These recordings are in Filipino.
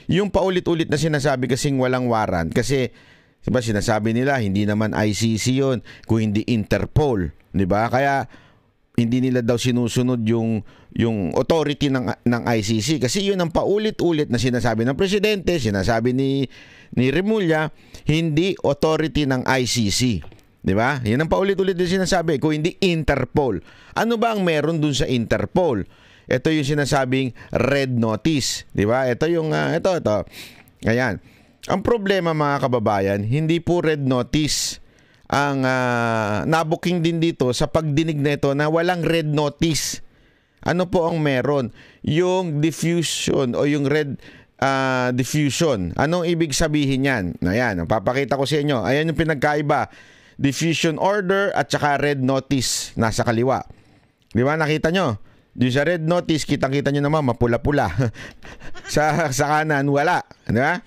Yung paulit-ulit na sinasabi kasing walang warrant, kasi diba sinasabi nila hindi naman ICC yun, kung hindi Interpol, di ba? Kaya hindi nila daw sinusunod yung authority ng ICC, kasi yun ang paulit-ulit na sinasabi ng presidente, sinasabi ni Remulla, hindi authority ng ICC. Di ba? Yan ang paulit-ulit na sinasabi, kung hindi Interpol. Ano ba ang meron dun sa Interpol? Ito yung sinasabing red notice, di ba? Ito yung ito. Ayan. Ang problema mga kababayan, hindi po red notice ang nabuking din dito sa pagdinig na ito na walang red notice. Ano po ang meron? Yung diffusion o yung red diffusion. Anong ibig sabihin yan? Ayan, papakita ko sa inyo. Ayan yung pinagkaiba. Diffusion order at saka red notice nasa kaliwa. Di ba? Nakita nyo? Yung sa red notice, kitang-kita nyo naman, mapula-pula. sa kanan, wala. Di ba?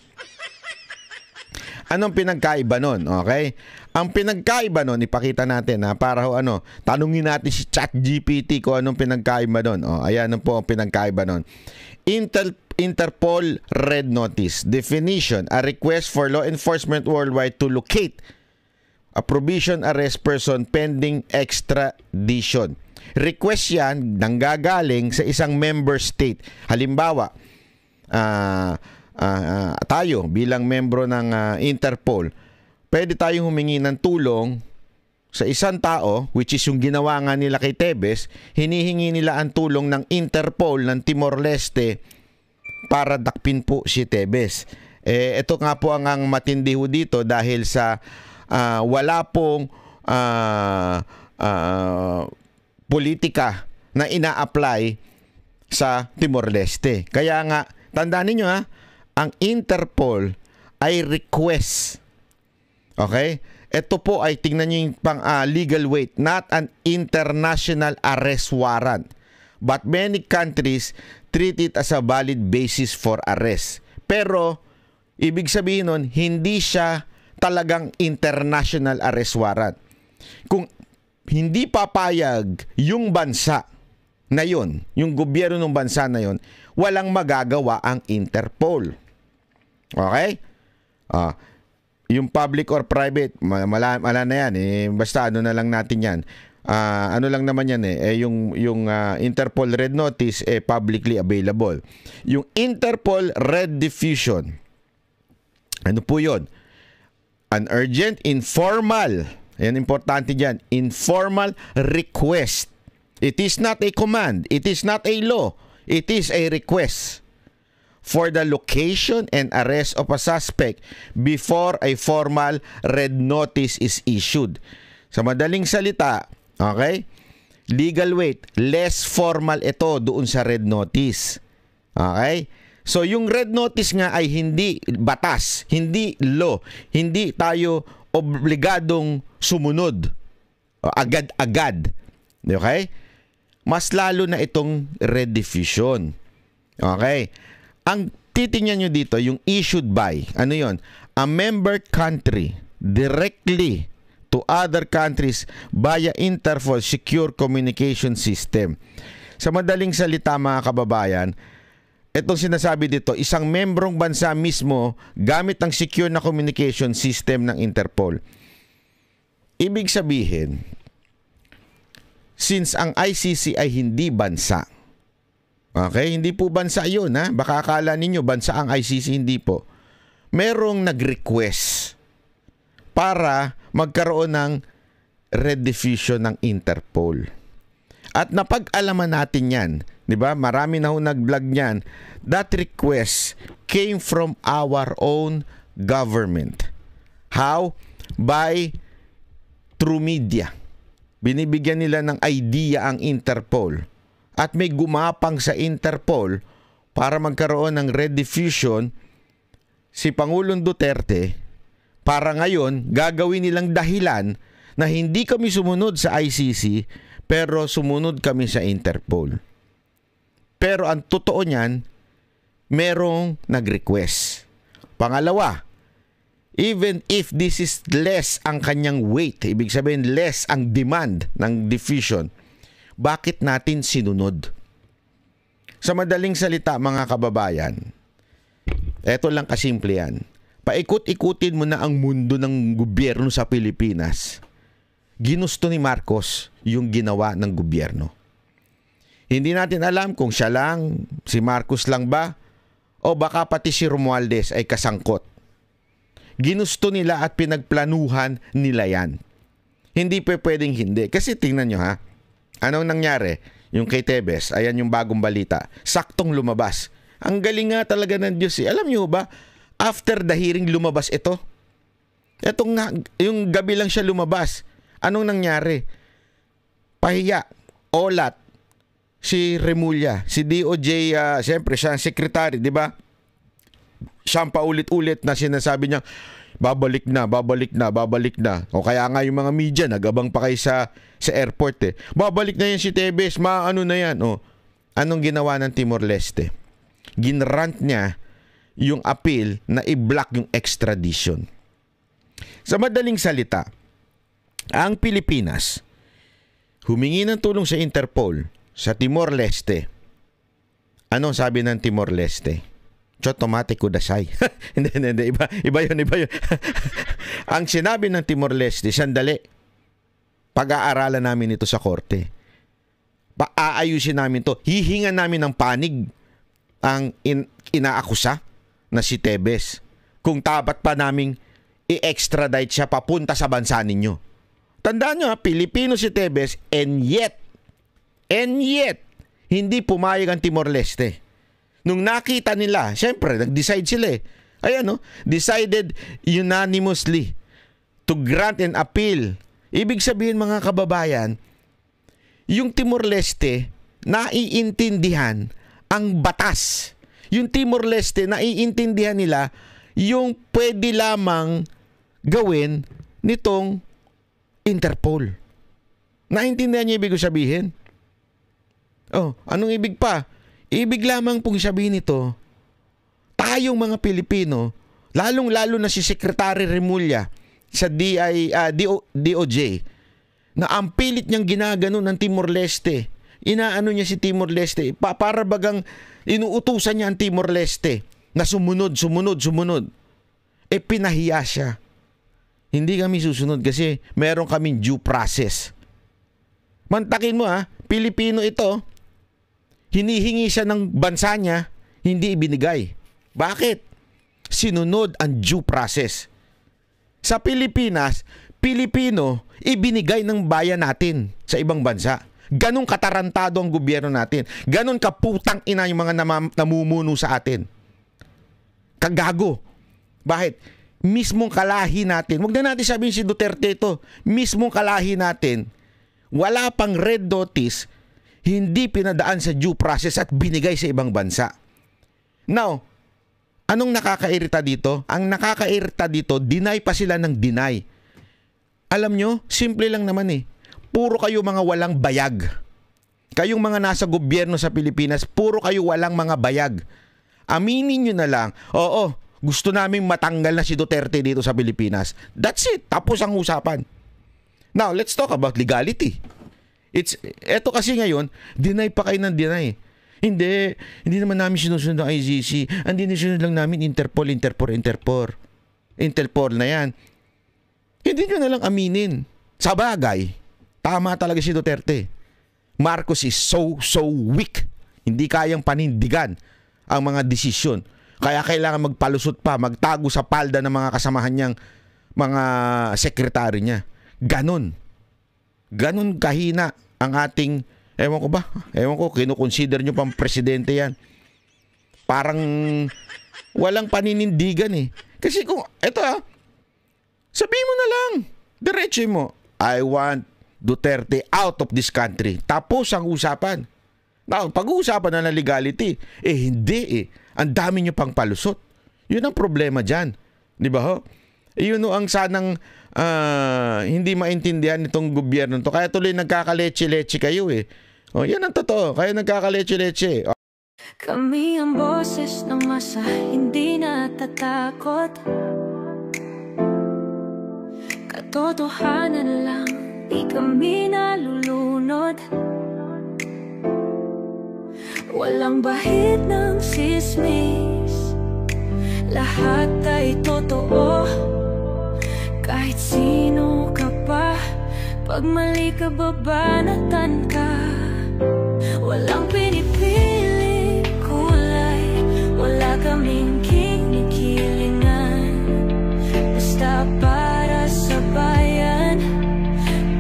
Anong pinagkaiba nun? Okay? Ang pinagkaiba nun, ipakita natin para tanungin natin si ChatGPT kung anong pinagkaiba nun. Ayan po ang pinagkaiba nun. Interpol red notice. Definition, a request for law enforcement worldwide to locate a provision arrest person pending extradition. Request yan nanggagaling sa isang member state. Halimbawa, tayo bilang membro ng Interpol, pwede tayong humingi ng tulong sa isang tao, which is yung ginawa nga nila kay Tebes. Hinihingi nila ang tulong ng Interpol ng Timor-Leste para dakpin po si Tebes. Ito nga po ang matindi ho dito dahil sa wala pong politika na ina-apply sa Timor-Leste. Kaya nga, tandaan niyo ang Interpol ay request. Okay? Ito po ay, tingnan niyo yung legal weight, not an international arrest warrant. But many countries treat it as a valid basis for arrest. Pero, ibig sabihin nun, hindi siya talagang international arrest warrant. Kung hindi papayag yung bansa na yun, yung gobyerno ng bansa na yun, walang magagawa ang Interpol. Okay? Yung public or private, mala na yan. Basta na lang natin yan. Ano lang naman yan yung Interpol red notice publicly available. Yung Interpol red diffusion, ano po yun? An urgent, informal, yan, importante dyan, informal request. It is not a command. It is not a law. It is a request for the location and arrest of a suspect before a formal red notice is issued. Sa madaling salita, okay? Legal weight, less formal ito doon sa red notice. Okay? So, yung red notice nga ay hindi batas, hindi law, hindi tayo obligadong sumunod agad-agad. Okay? Mas lalo na itong red diffusion. Okay? Ang titingnan nyo dito, yung issued by, ano yon? A member country directly to other countries via Interpol Secure Communication System. Sa madaling salita mga kababayan, itong sinasabi dito, isang membrong bansa mismo gamit ang secure na communication system ng Interpol. Ibig sabihin, since ang ICC ay hindi bansa, okay, hindi po bansa yun baka akala ninyo bansa ang ICC, hindi po. Merong nag-request para magkaroon ng red diffusion ng Interpol. At napag-alaman natin yan, di ba? Marami na ho nag-vlog niyan. That request came from our own government. How? Through media. Binibigyan nila ng idea ang Interpol. At may gumapang sa Interpol para magkaroon ng red diffusion si Pangulong Duterte, para ngayon gagawin nilang dahilan na hindi kami sumunod sa ICC pero sumunod kami sa Interpol. Pero ang totoo niyan, merong nag-request. Pangalawa, even if this is less ang kanyang weight, ibig sabihin less ang demand ng diffusion, bakit natin sinunod? Sa madaling salita mga kababayan, Eto lang kasimple yan. Paikot-ikutin mo na ang mundo ng gobyerno sa Pilipinas. Ginusto ni Marcos yung ginawa ng gobyerno. Hindi natin alam kung siya lang, si Marcos lang ba, o baka pati si Romualdez ay kasangkot. Ginusto nila at pinagplanuhan nila yan. Hindi pwedeng hindi. Kasi tingnan nyo ha, anong nangyari? Yung kay Tebes, ayan yung bagong balita. Saktong lumabas. Ang galing nga talaga ng Diyos eh. Alam nyo ba, after the hearing lumabas ito. Etong nga, yung gabi lang siya lumabas. Anong nangyari? Pahiya, olat, si Remulla, si DOJ, siyempre siya ang secretary, di ba? Siya ang paulit-ulit na sinasabi niya, babalik na. O kaya nga yung mga media, nagabang pa kayo sa airport eh. Babalik na yan si Tebes, maano na yan. O, anong ginawa ng Timor-Leste? Ginrant niya yung appeal na i-block yung extradition. Sa madaling salita, ang Pilipinas humingi ng tulong sa Interpol sa Timor-Leste. Anong sabi ng Timor-Leste? Chotomate kudasay. Hindi. Iba yun. Ang sinabi ng Timor-Leste, sandali, pag-aaralan namin ito sa korte. Aayusin namin to. Hihingan namin ng panig ang inaakusa na si Tebes. Kung dapat pa naming i-extradite siya papunta sa bansa ninyo. Tandaan nyo, Pilipino si Tebes, and yet, hindi pumayag ang Timor-Leste. Nung nakita nila, syempre, nag-decide sila eh. Ayan, decided unanimously to grant an appeal. Ibig sabihin, mga kababayan, yung Timor-Leste, naiintindihan ang batas. Yung Timor-Leste, naiintindihan nila yung pwede lamang gawin nitong Interpol. Naintindihan niyo ibig sabihin? Oh, anong ibig pa? Ibig lamang pong sabihin nito, tayong mga Pilipino, lalong-lalo na si Secretary Remulla sa DOJ, na ang pilit niyang ginaganon ng Timor-Leste. Inaano niya si Timor-Leste. Para bagang inuutusan niya ang Timor-Leste na sumunod. Pinahiya siya. Hindi kami susunod kasi meron kaming due process. Mantakin mo Pilipino ito, hinihingi siya ng bansa niya, hindi ibinigay. Bakit? Sinunod ang due process. Sa Pilipinas, Pilipino, ibinigay ng bayan natin sa ibang bansa. Ganon katarantado ang gobyerno natin. Ganon kaputang ina yung mga namumuno sa atin. Kagago. Bakit? Mismong kalahi natin, wag na natin sabihin si Duterte ito, mismong kalahi natin, wala pang red notice, hindi pinadaan sa due process at binigay sa ibang bansa. Now, anong nakakairita dito? Ang nakakairita dito, deny pa sila ng deny. Alam nyo, simple lang naman eh. Puro kayo mga walang bayag. Kayong mga nasa gobyerno sa Pilipinas, puro kayo walang mga bayag. Aminin nyo na lang, oo, gusto naming matanggal na si Duterte dito sa Pilipinas. That's it. Tapos ang usapan. Now, let's talk about legality. Eto kasi ngayon, deny pa kayo ng deny. Hindi naman namin sinusunod ng ICC. Hindi sinusunod lang namin Interpol na yan. Hindi nyo na lang aminin. Sa bagay, tama talaga si Duterte. Marcos is so weak. Hindi kayang panindigan ang mga desisyon. Kaya kailangan magpalusot pa, magtago sa palda ng mga kasamahan niyang mga sekretary niya. Ganon kahina ang ating, ewan ko, kinukonsider nyo pang presidente yan. Parang walang paninindigan eh. Kasi kung, sabihin mo na lang, diretso mo, I want Duterte out of this country. Tapos ang usapan. Now, pag-uusapan na ng legality, hindi eh. Ang dami nyo pang palusot. Yun ang problema dyan. Di ba ho? Yun ang sanang hindi maintindihan nitong gobyerno to. Kaya tuloy nagkakaleche-leche kayo eh. O, yan ang totoo. Kaya nagkakaleche-leche. Kami ang boses ng masa, hindi natatakot. Katotohanan lang, di kami nalulunod. Walang bahid ng sismis, lahat ay totoo. Kahit sino ka pa, pag mali ka babanatan ka. Walang pinipili kulay, wala kaming kinikilingan. Basta para sa bayan,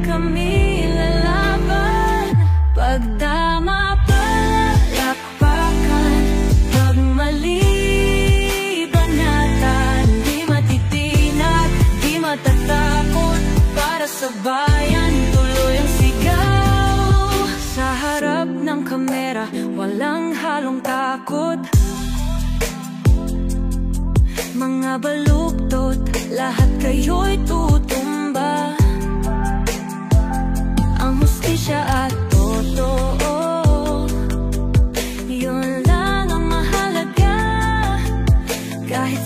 kami lalaban. Pagdama palakpakan, pag mali banatan. Di matitinag, di matatakot, para sa bayan tuloy ang sigaw. Sa harap ng kamera, walang halong takot. Mga baluktot, lahat kayo'y tutumba. Ang hustisya at totoo, yun lang ang mahalaga. Kahit